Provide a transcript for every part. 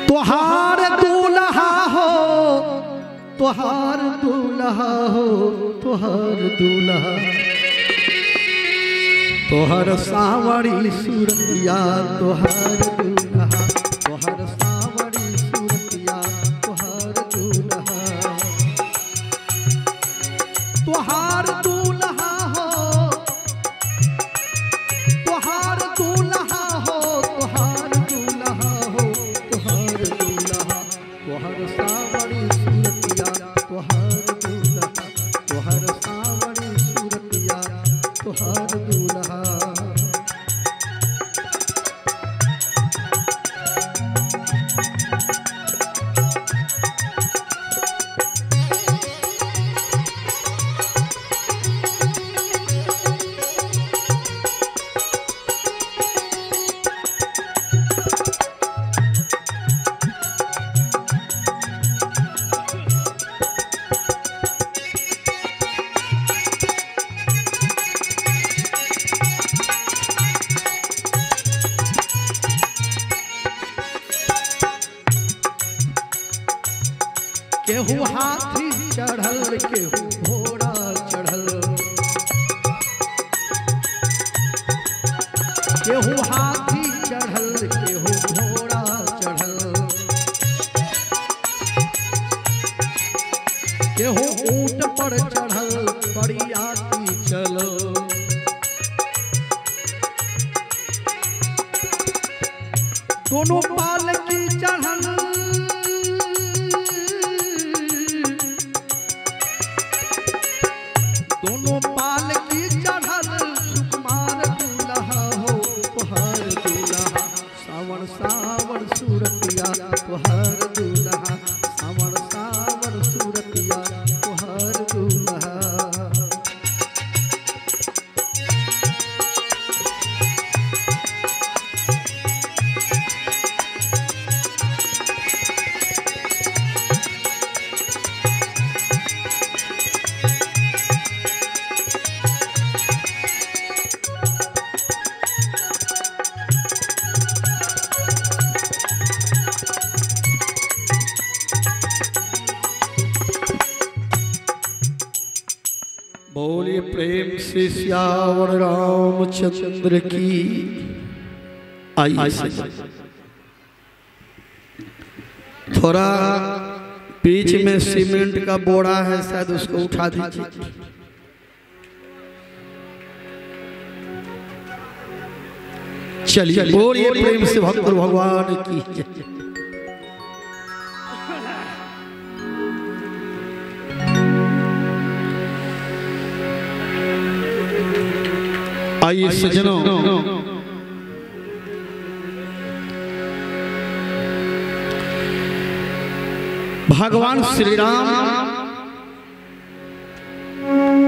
तुहार दूल्हा हो, तुहार दूल्हा हो, तुहार दूल्हा, तुहार सावरी सूरतिया, तुहार दूल्हा, तुहार सावरी सूरतिया, तुहार दूल्हा, तुहार दूल्हा हो, तुहार दूल्हा हो, तुहार दूल्हा हो, तुहार दूल्हा, तुहार सावरी सूरतिया, तुहार दूल्हा, तुहार सावरी सूरतिया, तुहार दूल्हा। केहू हाथी चढ़ल, केहू घोड़ा चढ़ल, केहू हाथी चढ़ल, केहू घोड़ा चढ़ल, केहू ऊंट पर चढ़ल, बरियाती चल, दोनों पालकी चढ़ल, दोनों पालकी चढ़ल, सुकुमार दूल्हा हो, तुहार दूल्हा, सावर सावर सूरतिया, तुहार दूल्हा, सावर सावर सूरतिया, तुहार दूल्हा। बोलिए प्रेम से सियावर रामचंद्र की। आइए थोड़ा बीच में सीमेंट का बोरा है, शायद उसको उठा दीजिए। चलिए बोलिए प्रेम से भक्त भगवान की। आइए सज्जनों, भगवान श्री राम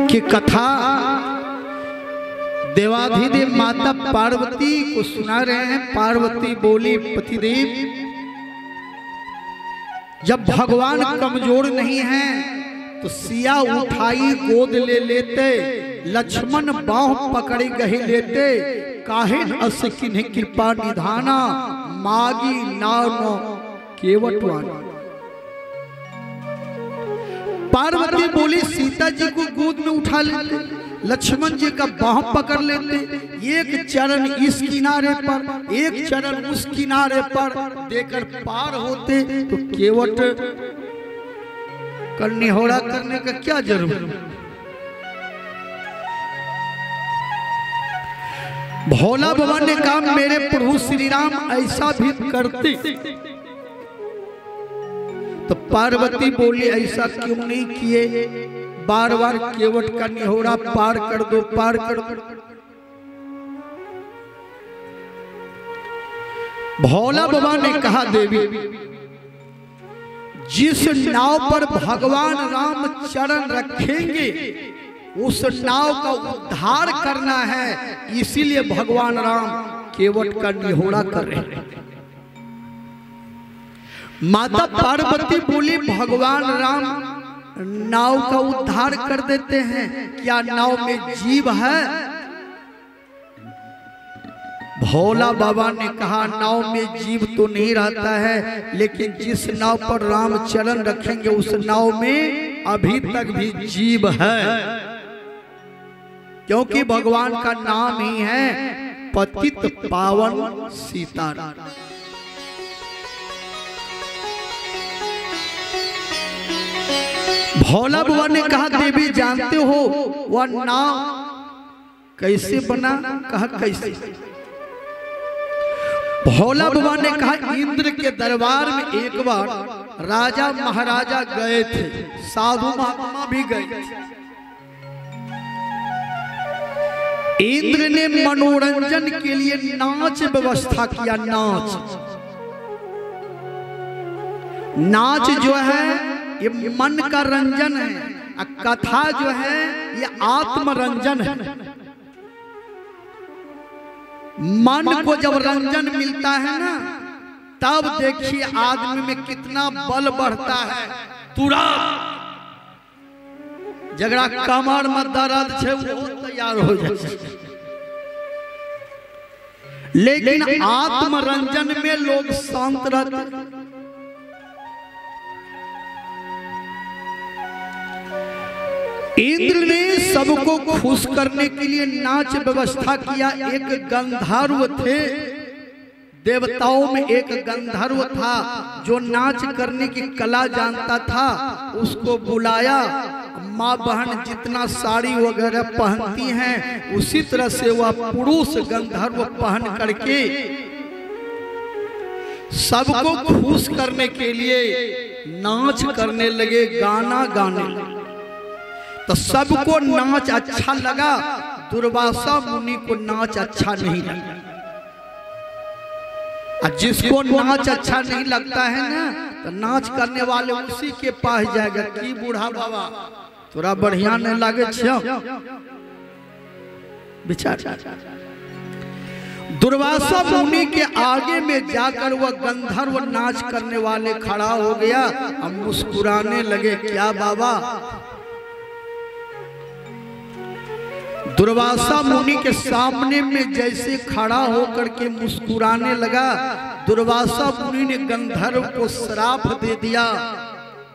की कथा देवाधिदेव माता पार्वती को सुना रहे हैं। पार्वती बोली, पतिदेव जब भगवान कमजोर नहीं हैं तो सिया उठाई गोद ले लेते, लक्ष्मण बाह पकड़े गहे लेते, काहिन अस किन्ह कृपा निधाना, मागी नाम केवटवाना। पार्वती बोली सीता जी को गोद में उठा लेते, लक्ष्मण जी का बाह पकड़ लेते, एक चरण इस किनारे पर एक चरण उस किनारे पर देकर पार होते, तो केवट निहोरा करने का क्या जरूरत। भोला बाबा ने कहा मेरे प्रभु श्री राम ऐसा भी करते, तो पार्वती बोली ऐसा क्यों नहीं किए, बार बार केवट का निहोरा पार कर दो, पार कर दो। भोला बाबा ने कहा देवी जिस नाव पर भगवान राम चरण रखेंगे उस नाव का उद्धार करना है, इसीलिए भगवान राम केवट का निहोरा कर रहे हैं। माता पार्वती बोली भगवान राम नाव का उद्धार कर देते हैं, क्या नाव में जीव है? भोला बाबा ने कहा नाव में जीव तो नहीं रहता है, लेकिन जिस नाव पर राम चरण रखेंगे उस नाव में अभी तक भी जीव है, क्योंकि भगवान का नाम ही है पतित पावन सीताराम। भोला बाबा ने कहा देवी जानते हो वह नाव कैसे बना? कहा कैसे? भोला बाबा ने कहा इंद्र के दरबार में एक बार राजा महाराजा गए थे, साधु महात्मा भी गए थे। इंद्र ने मनोरंजन के लिए नाच व्यवस्था किया। नाच जो है ये मन का रंजन है, कथा जो है ये आत्मरंजन है। मन को जब रंजन मिलता है ना, तब देखिए आदमी में कितना बल बढ़ता है। तुरंत जगड़ा कमर में दर्द है वो तैयार हो जाए। लेकिन आत्मरंजन में लोग शांत रहते। इंद्र ने सबको खुश करने के लिए नाच व्यवस्था किया। एक गंधर्व थे, देवताओं में एक गंधर्व था जो नाच करने की कला जानता था। उसको बुलाया। माँ बहन जितना साड़ी वगैरह पहनती हैं उसी तरह से वह पुरुष गंधर्व पहन करके सबको खुश करने के लिए नाच करने लगे, गाना गाने लगे। तो सबको नाच अच्छा लगा, दुर्वासा मुनि को नाच अच्छा नहीं लगा। और जिसको नाच अच्छा नहीं लगता है ना, तो नाच करने वाले उसी के पास जाएगा कि बूढ़ा बाबा थोड़ा बढ़िया नहीं लगे बेचारा। दुर्वासा मुनि के आगे में जाकर वह गंधर्व नाच करने वाले खड़ा हो गया। अब मुस्कुराने लगे। क्या बाबा? दुर्वासा मुनि के सामने में जैसे खड़ा होकर के मुस्कुराने लगा, दुर्वासा मुनि ने गंधर्व को श्राप दे दिया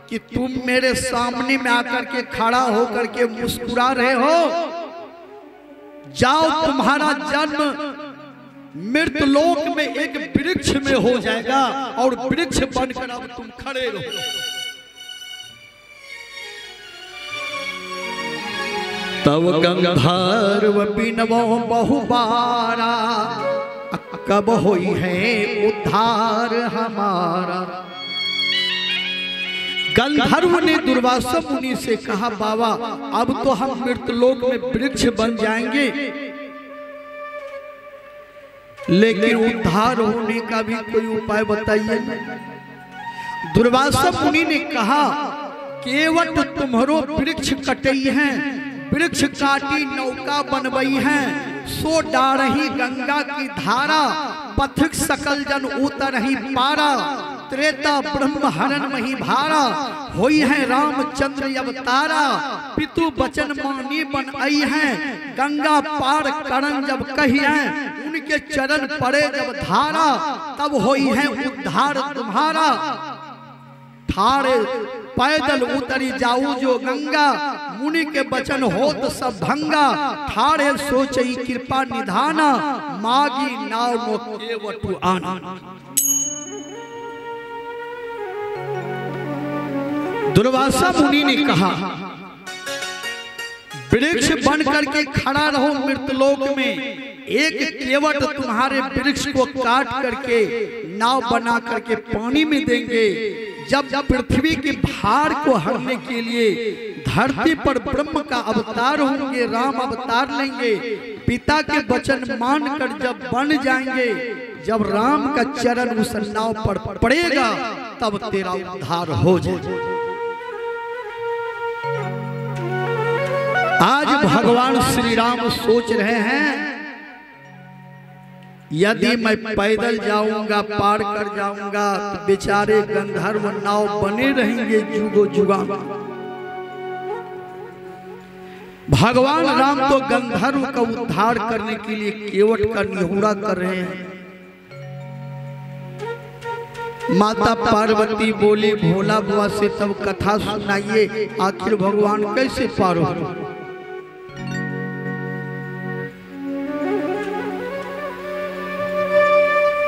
कि तुम मेरे सामने में आकर के खड़ा होकर के मुस्कुरा रहे हो, जाओ तुम्हारा जन्म मृतलोक में एक वृक्ष में हो जाएगा और वृक्ष बनकर अब तुम खड़े रहो। तब गंधर्व बिनवो बहुबारा, कब होई है उद्धार हमारा। गंधर्व ने दुर्वासा मुनि से कहा बाबा अब तो हम मृतलोक में वृक्ष बन जाएंगे, लेकिन उद्धार होने का भी कोई उपाय बताइए। दुर्वासा मुनि ने कहा केवट तुम्हारो वृक्ष कटई हैं, वृक्ष काटी नौका बनवई है, सो डारही गंगा की धारा, पथिक सकल जन उतरही पारा, त्रेता ब्रह्म हरण मही भारा, होई है रामचंद्र अवतारा, पितु बचन मानी बन आई है, गंगा पार करन जब कही है, उनके चरण पड़े जब धारा, तब होई है उद्धार तुम्हारा। ठाड़े पैदल उतरी जाऊ जो गंगा, मुनि के बचन होत सब भंगा, ठाड़े सोचई कृपा निधाना, मागी नाव मो केवटु आना। दुर्वासा मुनि ने कहा वृक्ष बन करके खड़ा रहो मृतलोक में, एक केवट तुम्हारे वृक्ष को काट करके नाव बना करके पानी में देंगे। जब पृथ्वी के भार को हरने के लिए धरती पर ब्रह्म का अवतार होंगे, राम अवतार लेंगे, पिता के वचन मानकर जब बन जाएंगे, जब राम का चरण उस नाव पर पड़ेगा तब तेरा उद्धार हो जाएगा। आज भगवान श्री राम सोच रहे हैं यदि मैं पैदल जाऊंगा पार कर जाऊंगा तो बेचारे गंधर्व नाव बने रहेंगे जुगो जुगा। भगवान राम तो गंधर्व का उद्धार करने के लिए केवट का निहोरा कर रहे हैं। माता पार्वती बोली भोला बुआ से तब कथा सुनाइए, आखिर भगवान कैसे पार हो।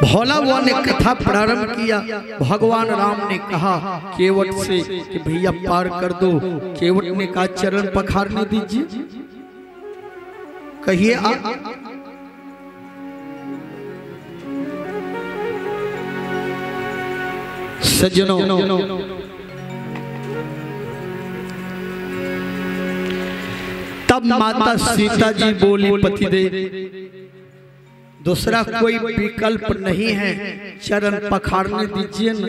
भोला बुआ ने कथा प्रारंभ किया। भगवान राम ने कहा केवट से कि भैया पार कर दो। केवट ने कहा चरण पखारने दीजिए, कहिए आप। सज्जनों, तब माता सीता जी बोली पतिदेव दूसरा कोई विकल्प नहीं है, चरण पखारने दीजिए न।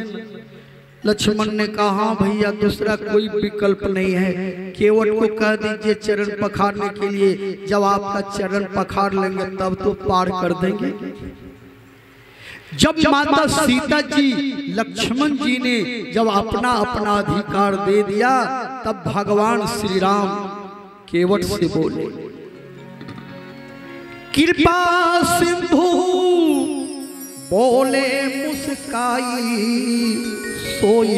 लक्ष्मण ने कहा हाँ भैया दूसरा कोई विकल्प नहीं है, केवट को कह दीजिए चरण पखारने के लिए, जब आपका चरण पखार लेंगे तब तो पार कर देंगे। जब माता सीता जी लक्ष्मण जी ने जब अपना अपना अधिकार दे दिया, तब भगवान श्री राम केवट से बोले कृपा सिंधु बोले मुस्काई सोई